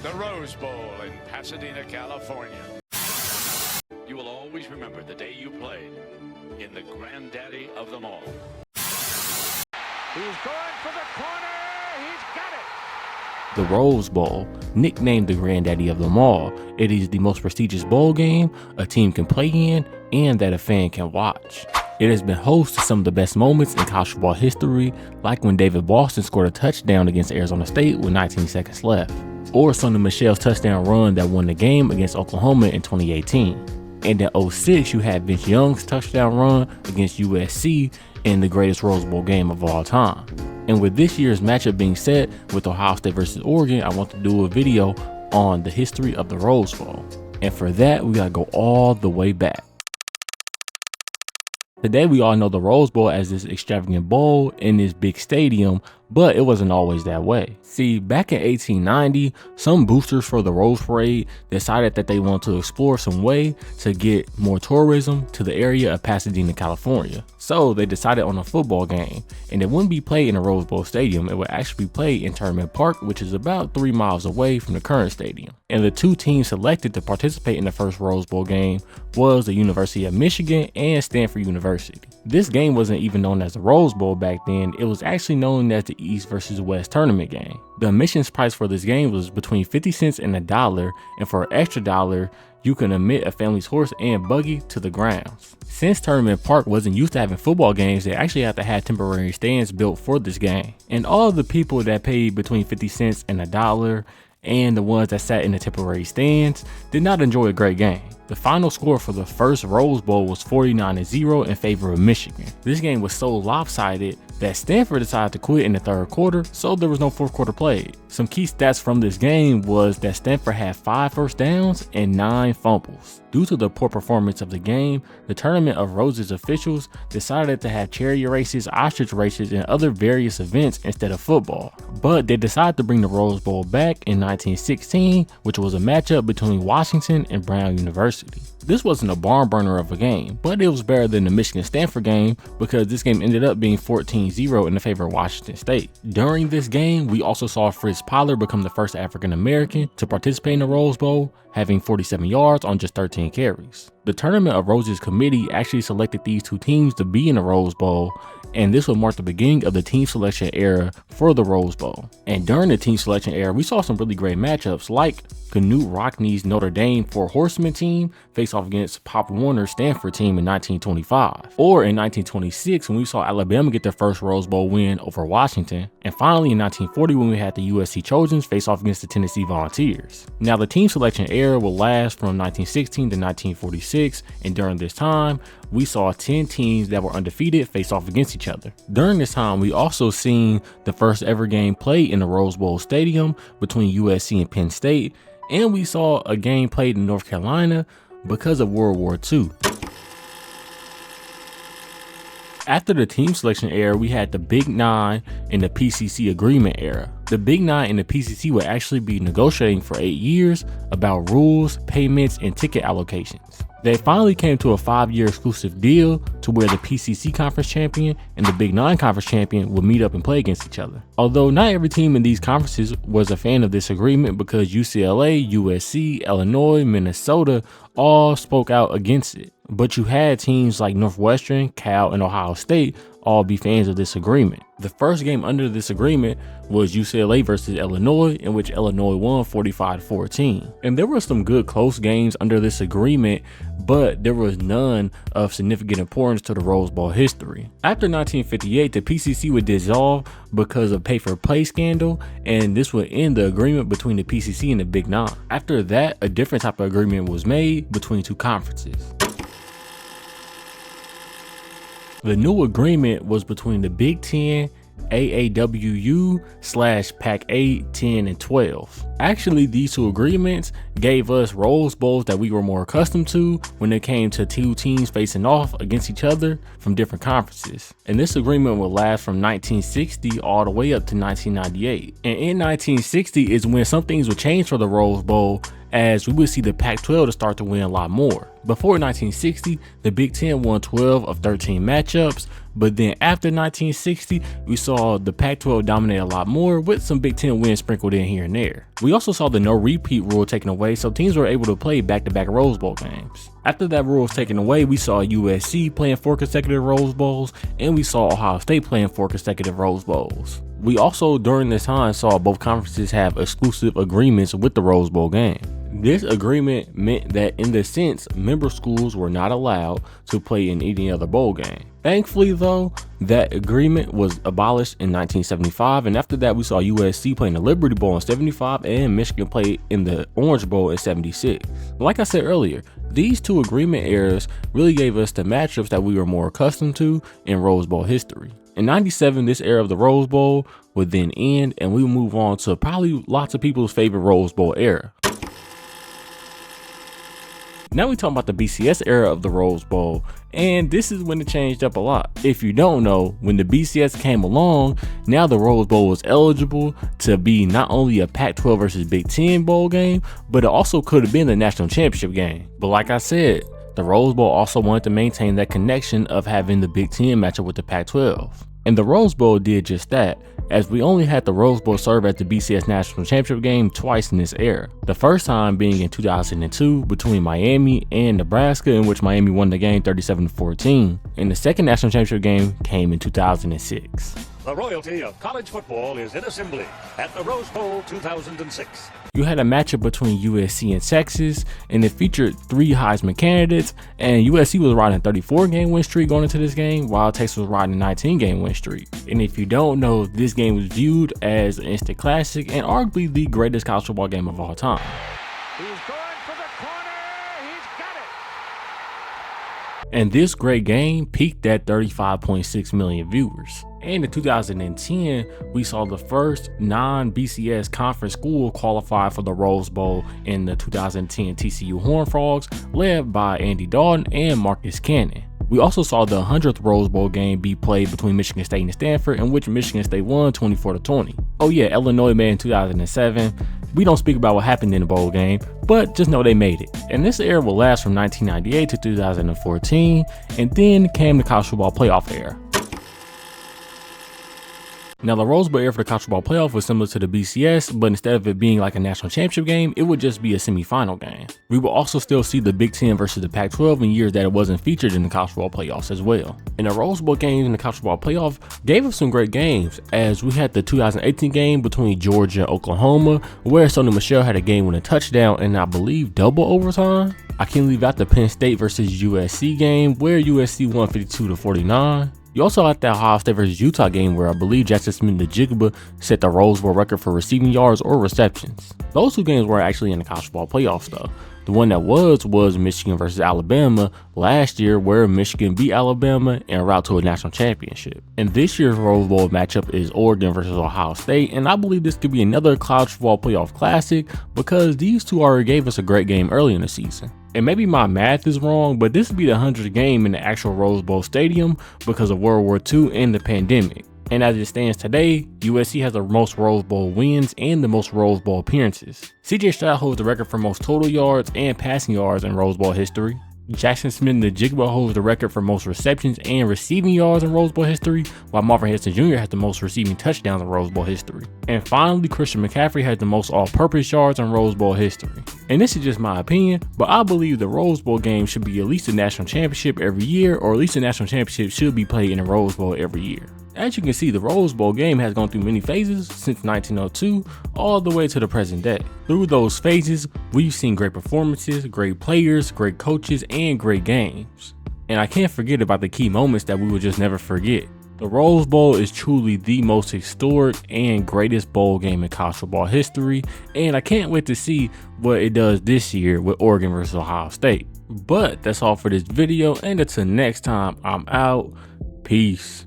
the Rose Bowl in Pasadena, California. You will always remember the day you played in the granddaddy of them all. He's going for the corner. He's got it. The Rose Bowl, nicknamed the granddaddy of them all, it is the most prestigious bowl game a team can play in and that a fan can watch. It has been host to some of the best moments in college football history, like when David Boston scored a touchdown against Arizona State with 19 seconds left, or Sonny Michel's touchdown run that won the game against Oklahoma in 2018. And in 2006, you had Vince Young's touchdown run against USC in the greatest Rose Bowl game of all time. And with this year's matchup being set with Ohio State versus Oregon, I want to do a video on the history of the Rose Bowl. And for that, we gotta go all the way back. Today, we all know the Rose Bowl as this extravagant bowl in this big stadium, but it wasn't always that way. See, back in 1890, some boosters for the Rose Parade decided that they wanted to explore some way to get more tourism to the area of Pasadena, California. So they decided on a football game, and it wouldn't be played in a Rose Bowl stadium. It would actually be played in Ten Park, which is about 3 miles away from the current stadium. And the two teams selected to participate in the first Rose Bowl game was the University of Michigan and Stanford University. This game wasn't even known as the Rose Bowl back then. It was actually known as the East versus West tournament game. The admissions price for this game was between 50 cents and $1, and for an extra $1, you can admit a family's horse and buggy to the grounds. Since Ten Park wasn't used to having football games, they actually had to have temporary stands built for this game. And all of the people that paid between 50 cents and $1 and the ones that sat in the temporary stands did not enjoy a great game. The final score for the first Rose Bowl was 49-0 in favor of Michigan. This game was so lopsided that Stanford decided to quit in the third quarter, so there was no fourth quarter played. Some key stats from this game was that Stanford had 5 first downs and 9 fumbles. Due to the poor performance of the game, the Tournament of Roses officials decided to have chariot races, ostrich races, and other various events instead of football. But they decided to bring the Rose Bowl back in 1916, which was a matchup between Washington and Brown University. This wasn't a barn burner of a game, but it was better than the Michigan-Stanford game because this game ended up being 14-0 in the favor of Washington State. During this game, we also saw Fritz Pollard become the first African-American to participate in the Rose Bowl, having 47 yards on just 13 carries. The Tournament of Roses committee actually selected these two teams to be in the Rose Bowl, and this would mark the beginning of the team selection era for the Rose Bowl. And during the team selection era, we saw some really great matchups like Knute Rockne's Notre Dame Four Horsemen team face off against Pop Warner's Stanford team in 1925. Or in 1926 when we saw Alabama get their first Rose Bowl win over Washington. And finally in 1940 when we had the USC Trojans face off against the Tennessee Volunteers. Now the team selection era will last from 1916 to 1946, and during this time, we saw 10 teams that were undefeated face off against each other. During this time, we also seen the first ever game played in the Rose Bowl Stadium between USC and Penn State, and we saw a game played in North Carolina because of World War II. After the team selection era, we had the Big Nine and the PCC Agreement era. The Big Nine and the PCC would actually be negotiating for 8 years about rules, payments, and ticket allocations. They finally came to a 5-year exclusive deal to where the PCC conference champion and the Big Nine conference champion would meet up and play against each other. Although not every team in these conferences was a fan of this agreement because UCLA, USC, Illinois, Minnesota all spoke out against it. But you had teams like Northwestern, Cal, and Ohio State all be fans of this agreement. The first game under this agreement was UCLA versus Illinois, in which Illinois won 45-14. And there were some good close games under this agreement, but there was none of significant importance to the Rose Bowl history. After 1958, the PCC would dissolve because of pay-for-play scandal, and this would end the agreement between the PCC and the Big Nine. After that, a different type of agreement was made between two conferences. The new agreement was between the Big Ten, AAWU/Pac 8, 10, and 12. Actually, these two agreements gave us Rose Bowls that we were more accustomed to when it came to two teams facing off against each other from different conferences. And this agreement would last from 1960 all the way up to 1998. And in 1960 is when some things would change for the Rose Bowl, as we would see the Pac-12 to start to win a lot more. Before 1960, the Big Ten won 12 of 13 matchups, but then after 1960, we saw the Pac-12 dominate a lot more with some Big Ten wins sprinkled in here and there. We also saw the no repeat rule taken away, so teams were able to play back-to-back Rose Bowl games. After that rule was taken away, we saw USC playing 4 consecutive Rose Bowls, and we saw Ohio State playing 4 consecutive Rose Bowls. We also, during this time, saw both conferences have exclusive agreements with the Rose Bowl game. This agreement meant that, in the sense, member schools were not allowed to play in any other bowl game. Thankfully, though, that agreement was abolished in 1975, and after that, we saw USC playing the Liberty Bowl in 75 and Michigan play in the Orange Bowl in 76. Like I said earlier, these two agreement eras really gave us the matchups that we were more accustomed to in Rose Bowl history. In 97, this era of the Rose Bowl would then end, and we would move on to probably lots of people's favorite Rose Bowl era. Now we talk about the BCS era of the Rose Bowl, and this is when it changed up a lot. If you don't know, when the BCS came along, now the Rose Bowl was eligible to be not only a Pac-12 versus Big Ten bowl game, but it also could have been the national championship game. But like I said, the Rose Bowl also wanted to maintain that connection of having the Big Ten matchup with the Pac-12. And the Rose Bowl did just that, as we only had the Rose Bowl serve as the BCS National Championship game twice in this era. The first time being in 2002 between Miami and Nebraska, in which Miami won the game 37-14, and the second National Championship game came in 2006. The royalty of college football is in assembly at the Rose Bowl 2006. You had a matchup between USC and Texas, and it featured 3 Heisman candidates, and USC was riding a 34-game win streak going into this game, while Texas was riding a 19-game win streak. And if you don't know, this game was viewed as an instant classic and arguably the greatest college football game of all time. He's going for the corner. He's got it. And this great game peaked at 35.6 million viewers. And in 2010, we saw the first non-BCS conference school qualify for the Rose Bowl in the 2010 TCU Horned Frogs, led by Andy Dalton and Marcus Cannon. We also saw the 100th Rose Bowl game be played between Michigan State and Stanford, in which Michigan State won 24-20. Oh yeah, Illinois made in 2007. We don't speak about what happened in the bowl game, but just know they made it. And this era will last from 1998 to 2014, and then came the college football playoff era. Now, the Rose Bowl era for the college football playoff was similar to the BCS, but instead of it being like a national championship game, it would just be a semifinal game. We will also still see the Big Ten versus the Pac-12 in years that it wasn't featured in the college football playoffs as well. And the Rose Bowl games in the college football playoff gave us some great games, as we had the 2018 game between Georgia and Oklahoma, where Sony Michel had a game-winning touchdown and I believe double overtime. I can't leave out the Penn State versus USC game, where USC won 52-49. You also had that Ohio State versus Utah game where I believe Justjalenyt set the Rose Bowl record for receiving yards or receptions. Those 2 games were actually in the college football playoffs though. The one that was Michigan versus Alabama last year, where Michigan beat Alabama en route to a national championship. And this year's Rose Bowl matchup is Oregon versus Ohio State, and I believe this could be another college football playoff classic because these 2 already gave us a great game early in the season. And maybe my math is wrong, but this would be the 100th game in the actual Rose Bowl stadium because of World War II and the pandemic. And as it stands today, USC has the most Rose Bowl wins and the most Rose Bowl appearances. CJ Stroud holds the record for most total yards and passing yards in Rose Bowl history. Jackson Smith-Njigba holds the record for most receptions and receiving yards in Rose Bowl history, while Marvin Harrison Jr. has the most receiving touchdowns in Rose Bowl history. And finally, Christian McCaffrey has the most all-purpose yards in Rose Bowl history. And this is just my opinion, but I believe the Rose Bowl game should be at least a national championship every year, or at least a national championship should be played in a Rose Bowl every year. As you can see, the Rose Bowl game has gone through many phases since 1902 all the way to the present day. Through those phases, we've seen great performances, great players, great coaches, and great games. And I can't forget about the key moments that we will just never forget. The Rose Bowl is truly the most historic and greatest bowl game in college football history, and I can't wait to see what it does this year with Oregon versus Ohio State. But that's all for this video, and until next time, I'm out. Peace.